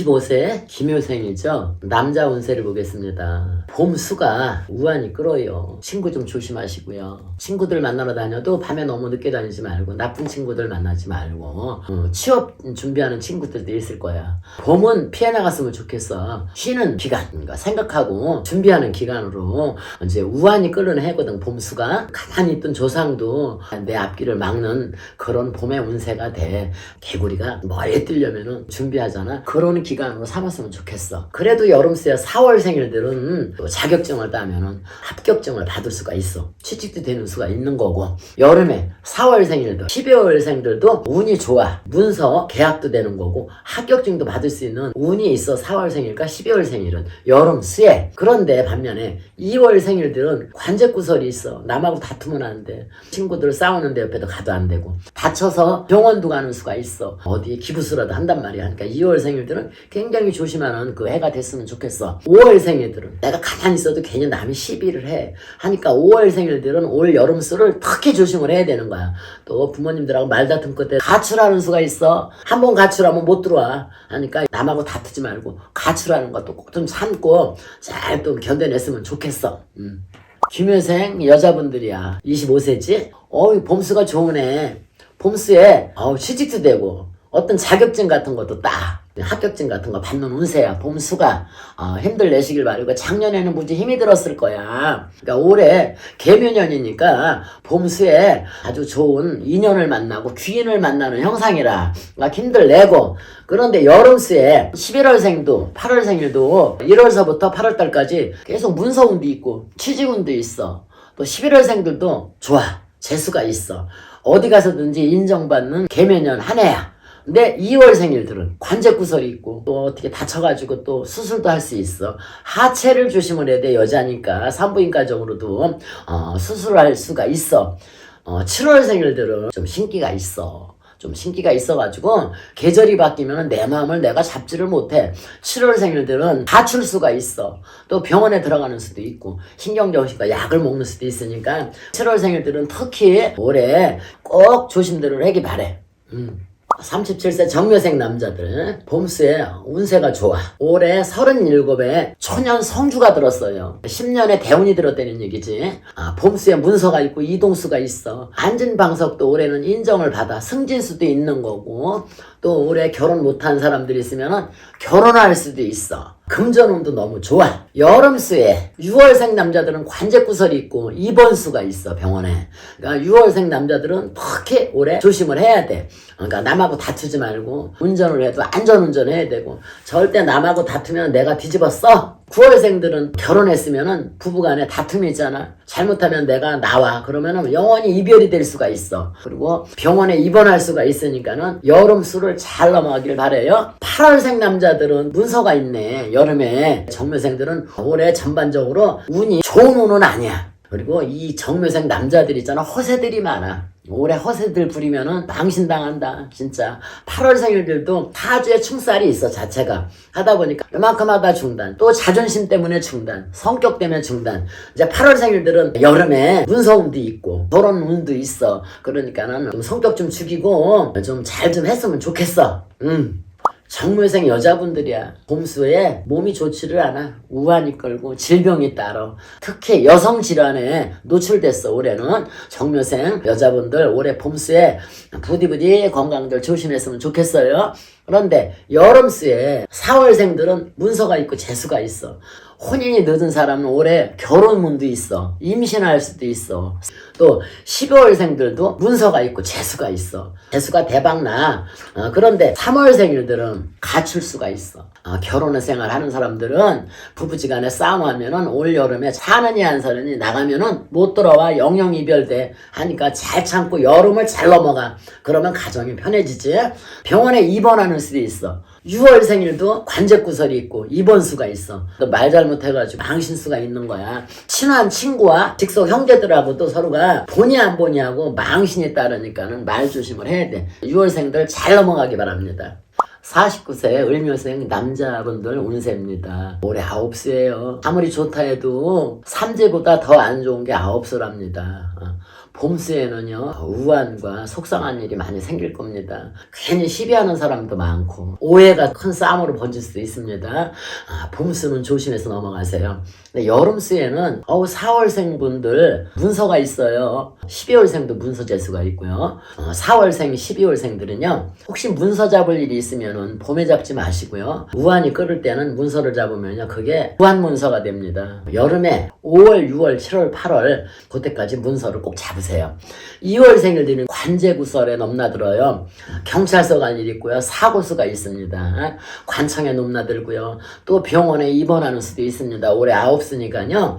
25세 김효생이죠. 남자 운세를 보겠습니다. 봄수가 우환이 끌어요. 친구 좀 조심하시고요. 친구들 만나러 다녀도 밤에 너무 늦게 다니지 말고, 나쁜 친구들 만나지 말고, 취업 준비하는 친구들도 있을 거야. 봄은 피해 나갔으면 좋겠어. 쉬는 기간, 그러니까 생각하고 준비하는 기간으로 이제 우환이 끓는 해거든. 봄수가 가만히 있던 조상도 내 앞길을 막는 그런 봄의 운세가 돼. 개구리가 멀리 뛰려면은 준비하잖아. 그런 기간으로 삼았으면 좋겠어. 그래도 여름수야 4월 생일들은 또 자격증을 따면은 합격증을 받을 수가 있어. 취직도 되는 수가 있는 거고, 여름에 4월 생일들, 12월 생들도 운이 좋아. 문서 계약도 되는 거고, 합격증도 받을 수 있는 운이 있어. 4월 생일과 12월 생일은 여름수에. 그런데 반면에 2월 생일들은 관제구설이 있어. 남하고 다투면 안 돼. 친구들 싸우는데 옆에도 가도 안 되고, 다쳐서 병원도 가는 수가 있어. 어디에 기부수라도 한단 말이야. 그러니까 2월 생일들은 굉장히 조심하는 그 해가 됐으면 좋겠어. 5월 생일들은 내가 가만히 있어도 괜히 남이 시비를 해 하니까 5월 생일들은 올 여름수를 특히 조심을 해야 되는 거야. 또 부모님들하고 말다툼 끝에 가출하는 수가 있어. 한번 가출하면 못 들어와 하니까 남하고 다투지 말고 가출하는 것도 꼭 좀 참고 잘 또 견뎌냈으면 좋겠어. 김효생 여자분들이야. 25세지? 봄수가 좋으네. 봄수에 취직도 되고 어떤 자격증 같은 것도 따. 합격증 같은 거 받는 운세야. 봄수가 힘들 내시길 바라고. 작년에는 무지 힘이 들었을 거야. 그러니까 올해 개묘년이니까 봄수에 아주 좋은 인연을 만나고 귀인을 만나는 형상이라 그러니까 힘들 내고. 그런데 여름수에 11월생도 8월생일도 1월서부터 8월달까지 계속 문서운도 있고 취직운도 있어. 또 11월생들도 좋아. 재수가 있어. 어디 가서든지 인정받는 개묘년 한 해야. 근데 2월 생일들은 관제구설이 있고 또 어떻게 다쳐가지고 또 수술도 할 수 있어. 하체를 조심을 해야 돼. 여자니까 산부인과적으로도 수술할 수가 있어. 7월 생일들은 좀 신기가 있어. 좀 신기가 있어가지고 계절이 바뀌면 내 마음을 내가 잡지를 못해. 7월 생일들은 다출 수가 있어. 또 병원에 들어가는 수도 있고 신경정신과 약을 먹는 수도 있으니까 7월 생일들은 특히 올해 꼭 조심들을 하기 바래. 37세 정묘생 남자들 봄수에 운세가 좋아. 올해 37에 초년 성주가 들었어요. 10년에 대운이 들었다는 얘기지. 봄수에 문서가 있고 이동수가 있어. 안진방석도 올해는 인정을 받아. 승진수도 있는 거고, 또 올해 결혼 못한 사람들이 있으면 결혼할 수도 있어. 금전운도 너무 좋아. 여름수에 6월생 남자들은 관제구설이 있고 입원수가 있어. 병원에. 그러니까 6월생 남자들은 특히 올해 조심을 해야 돼. 그러니까 남하고 다투지 말고 운전을 해도 안전운전 해야 되고, 절대 남하고 다투면 내가 뒤집었어. 9월생들은 결혼했으면은 부부간에 다툼이 있잖아. 잘못하면 내가 나와. 그러면은 영원히 이별이 될 수가 있어. 그리고 병원에 입원할 수가 있으니까는 여름수를 잘 넘어가길 바래요. 8월생 남자들은 문서가 있네. 여름에. 정묘생들은 올해 전반적으로 운이 좋은 운은 아니야. 그리고 이 정묘생 남자들 있잖아. 허세들이 많아. 올해 허세들 부리면은 망신당한다. 진짜 8월 생일들도 타주에 충살이 있어. 자체가 하다 보니까 이만큼 하다 중단, 또 자존심 때문에 중단, 성격 때문에 중단. 이제 8월 생일들은 여름에 문서운도 있고 결혼운도 있어. 그러니까는 좀 성격 좀 죽이고 좀 잘 좀 했으면 좋겠어. 정묘생 여자분들이야. 봄수에 몸이 좋지를 않아. 우환이 끌고 질병이 따라. 특히 여성 질환에 노출됐어. 올해는 정묘생 여자분들 올해 봄수에 부디부디 건강들 조심했으면 좋겠어요. 그런데 여름수에 4월생들은 문서가 있고 재수가 있어. 혼인이 늦은 사람은 올해 결혼운도 있어. 임신할 수도 있어. 또 12월생들도 문서가 있고 재수가 있어. 재수가 대박나. 그런데 3월생일들은 가출수가 있어. 결혼을 생활하는 사람들은 부부지간에 싸움하면은 올 여름에 사느니 안 사느니 나가면은 못 돌아와. 영영 이별돼. 하니까 잘 참고 여름을 잘 넘어가. 그러면 가정이 편해지지. 병원에 입원하는 수도 있어. 6월 생일도 관제구설이 있고 입원수가 있어. 또 말 잘못해가지고 망신수가 있는 거야. 친한 친구와 직속 형제들하고도 서로가 보니 안 보니 하고 망신이 따르니까는 말 조심을 해야 돼. 6월생들 잘 넘어가기 바랍니다. 49세 을묘생 남자분들 운세입니다. 올해 9수예요. 아무리 좋다 해도 3제보다 더 안 좋은 게 9수랍니다. 봄수에는요 우환과 속상한 일이 많이 생길 겁니다. 괜히 시비하는 사람도 많고 오해가 큰 싸움으로 번질 수도 있습니다. 봄수는 조심해서 넘어가세요. 근데 여름수에는 4월생 분들 문서가 있어요. 12월생도 문서 재수가 있고요. 4월생, 12월생들은요 혹시 문서 잡을 일이 있으면은 봄에 잡지 마시고요. 우환이 끓을 때는 문서를 잡으면요 그게 우환 문서가 됩니다. 여름에 5월, 6월, 7월, 8월 그때까지 문서를 꼭 잡으세요. 2월생들은 관제구설에 넘나들어요. 경찰서 갈 일이 있고요. 사고수가 있습니다. 관청에 넘나들고요. 또 병원에 입원하는 수도 있습니다. 올해 9수니까요.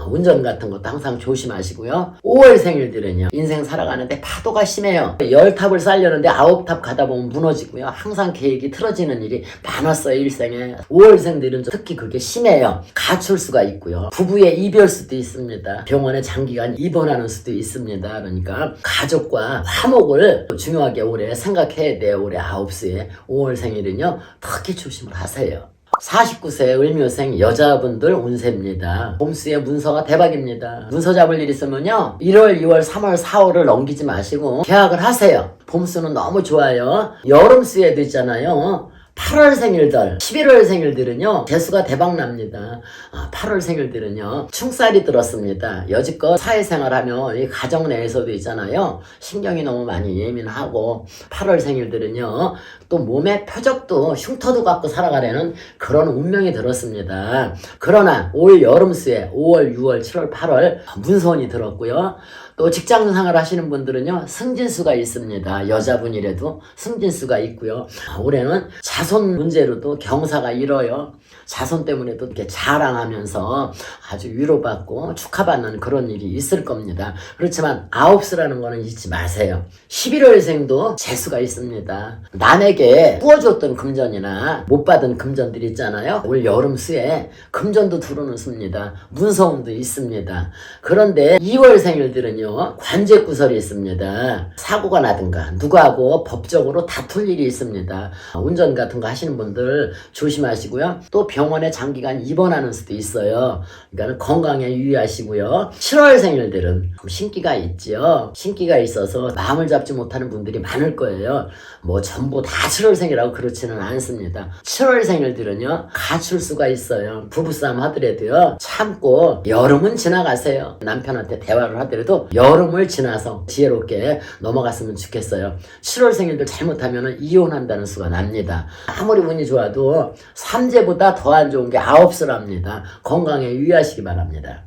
운전 같은 것도 항상 조심하시고요. 5월생일들은요. 인생 살아가는데 파도가 심해요. 10탑을 쌓려는데 9탑 가다 보면 무너지고요. 항상 계획이 틀어지는 일이 많았어요. 일생에. 5월생들은 특히 그게 심해요. 가출수가 있고요. 부부의 이별 수도 있습니다. 병원에 장기간 입원하는 수도 있습니다. 그러니까 가족과 화목을 중요하게 올해 생각해야 돼요. 올해 9수에 5월생일은요. 특히 조심을 하세요. 49세 을묘생 여자분들 운세입니다. 봄수에 문서가 대박입니다. 문서 잡을 일 있으면요 1월, 2월, 3월, 4월을 넘기지 마시고 계약을 하세요. 봄수는 너무 좋아요. 여름수에도 있잖아요. 8월 생일들, 11월 생일들은요 재수가 대박납니다. 8월 생일들은요 충살이 들었습니다. 여지껏 사회생활하면 이 가정 내에서도 있잖아요 신경이 너무 많이 예민하고 8월 생일들은요 또 몸에 표적도 흉터도 갖고 살아가려는 그런 운명이 들었습니다. 그러나 올 여름수에 5월, 6월, 7월, 8월 문서운이 들었고요. 또 직장생활 하시는 분들은요 승진수가 있습니다. 여자분이라도 승진수가 있고요. 올해는 자손 문제로도 경사가 일어요. 자손 때문에도 이렇게 자랑하면서 아주 위로받고 축하받는 그런 일이 있을 겁니다. 그렇지만 9수라는 거는 잊지 마세요. 11월생도 재수가 있습니다. 남에게 부어줬던 금전이나 못 받은 금전들이 있잖아요. 올 여름수에 금전도 들어오는 수입니다. 문서운도 있습니다. 그런데 2월생일들은요 관제구설이 있습니다. 사고가 나든가 누구하고 법적으로 다툴 일이 있습니다. 운전 같은 거 하시는 분들 조심하시고요. 또 병원에 장기간 입원하는 수도 있어요. 그러니까 건강에 유의하시고요. 7월 생일들은 신기가 있죠. 신기가 있어서 마음을 잡지 못하는 분들이 많을 거예요. 뭐 전부 다 7월 생이라고 그렇지는 않습니다. 7월 생일들은요 가출수가 있어요. 부부싸움 하더라도요 참고 여름은 지나가세요. 남편한테 대화를 하더라도 여름을 지나서 지혜롭게 넘어갔으면 좋겠어요. 7월 생일들 잘못하면 이혼한다는 수가 납니다. 아무리 운이 좋아도 삼재보다 더 안 좋은 게 9수랍니다. 건강에 유의하시기 바랍니다.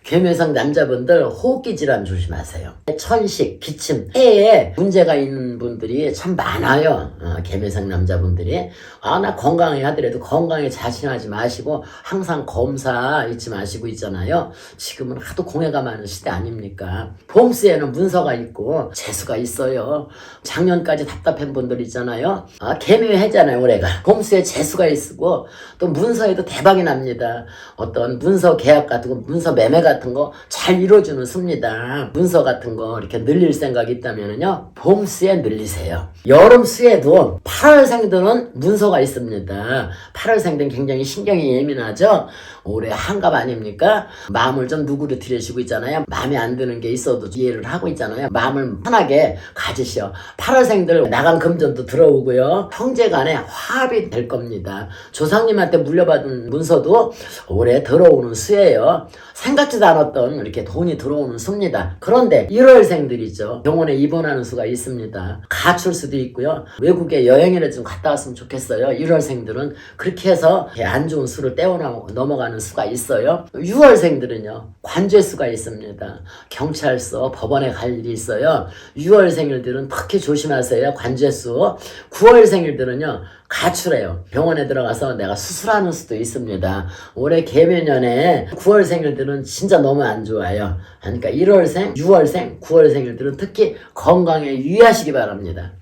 괴묘상 남자분들 호흡기 질환 조심하세요. 천식, 기침, 폐에 문제가 있는 분들이 참 많아요. 괴묘상 남자분들이. 나 건강해 하더라도 건강에 자신하지 마시고 항상 검사 잊지 마시고 있잖아요. 지금은 하도 공해가 많은 시대 아닙니까? 봄수에는 문서가 있고 재수가 있어요. 작년까지 답답한 분들 있잖아요. 괴묘했잖아요 올해가. 봄수에 재수가 있고 또 문서에도 대박이 납니다. 어떤 문서 계약 같은 거 문서 매매 같은 거 잘 이루어주는 수입니다. 문서 같은 거 이렇게 늘릴 생각이 있다면요 봄수에 늘리세요. 여름수에도 8월생들은 문서가 있습니다. 8월생들은 굉장히 신경이 예민하죠. 올해 한갑 아닙니까? 마음을 좀 누그러뜨리시고 있잖아요. 마음에 안 드는 게 있어도 이해를 하고 있잖아요. 마음을 편하게 가지시오. 8월생들 나간 금전도 들어오고요. 형제간에 화합이 될 겁니다. 조상님한테 물려받은 문서도 올해 들어오는 수예요. 생각지도 않았던 이렇게 돈이 들어오는 수입니다. 그런데 1월생들이죠. 병원에 입원하는 수가 있습니다. 가출 수도 있고요. 외국에 여행이나 좀 갔다 왔으면 좋겠어요. 1월생들은 그렇게 해서 안 좋은 수를 떼어 넘어가는 수가 있어요. 6월생들은요. 관제수가 있습니다. 경찰서, 법원에 갈 일이 있어요. 6월생일들은 특히 조심하세요. 관제수. 9월생일들은요. 가출해요. 병원에 들어가서 내가 수술하는 수도 있습니다. 올해 개묘년에 9월생일들은 진짜 너무 안 좋아요. 그러니까 1월생, 6월생, 9월생일들은 특히 건강에 유의하시기 바랍니다.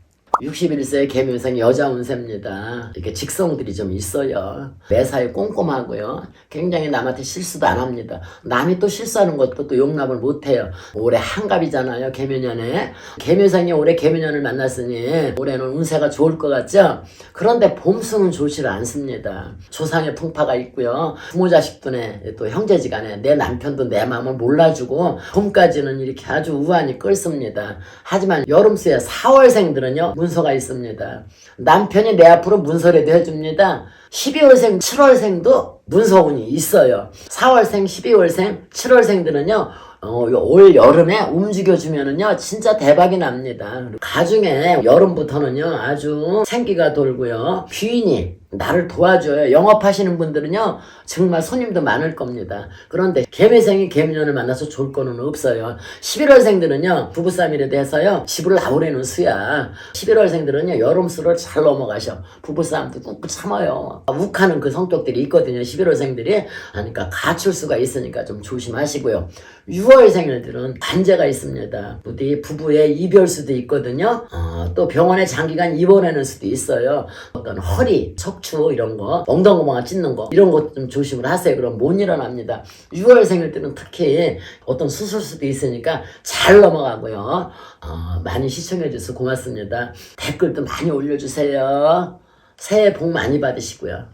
61세 개묘생 여자 운세입니다. 이렇게 직성들이 좀 있어요. 매사에 꼼꼼하고요. 굉장히 남한테 실수도 안 합니다. 남이 또 실수하는 것도 또 용납을 못해요. 올해 한갑이잖아요. 개묘년에. 개묘생이 올해 개묘년을 만났으니 올해는 운세가 좋을 것 같죠? 그런데 봄수는 좋지를 않습니다. 조상의 풍파가 있고요. 부모 자식분의 또 형제지간에 내 남편도 내 마음을 몰라주고 봄까지는 이렇게 아주 우환이 끓습니다. 하지만 여름수에 4월생들은요 문서가 있습니다. 남편이 내 앞으로 문서라도 해줍니다. 12월생, 7월생도 문서운이 있어요. 4월생, 12월생, 7월생들은요 올 여름에 움직여주면은요 진짜 대박이 납니다. 가중에 여름부터는요 아주 생기가 돌고요 귀인이 나를 도와줘요. 영업하시는 분들은요 정말 손님도 많을 겁니다. 그런데 개묘생이 개묘년을 만나서 좋을 거는 없어요. 11월생들은요 부부싸움이라도 해서요 집을 나오려는 수야. 11월생들은요 여름수를 잘 넘어가셔. 부부싸움도 꾹꾹 참아요. 욱하는 그 성격들이 있거든요 11월생들이. 그러니까 가출수가 있으니까 좀 조심하시고요. 6월생들은 반제가 있습니다. 부디 부부의 이별수도 있거든요. 또 병원에 장기간 입원하는 수도 있어요. 어떤 허리, 척추 이런 거 엉덩구멍 찢는 거 이런 것 좀 조심을 하세요. 그럼 못 일어납니다. 6월생일들은 특히 어떤 수술수도 있으니까 잘 넘어가고요. 많이 시청해 주셔서 고맙습니다. 댓글도 많이 올려주세요. 새해 복 많이 받으시고요.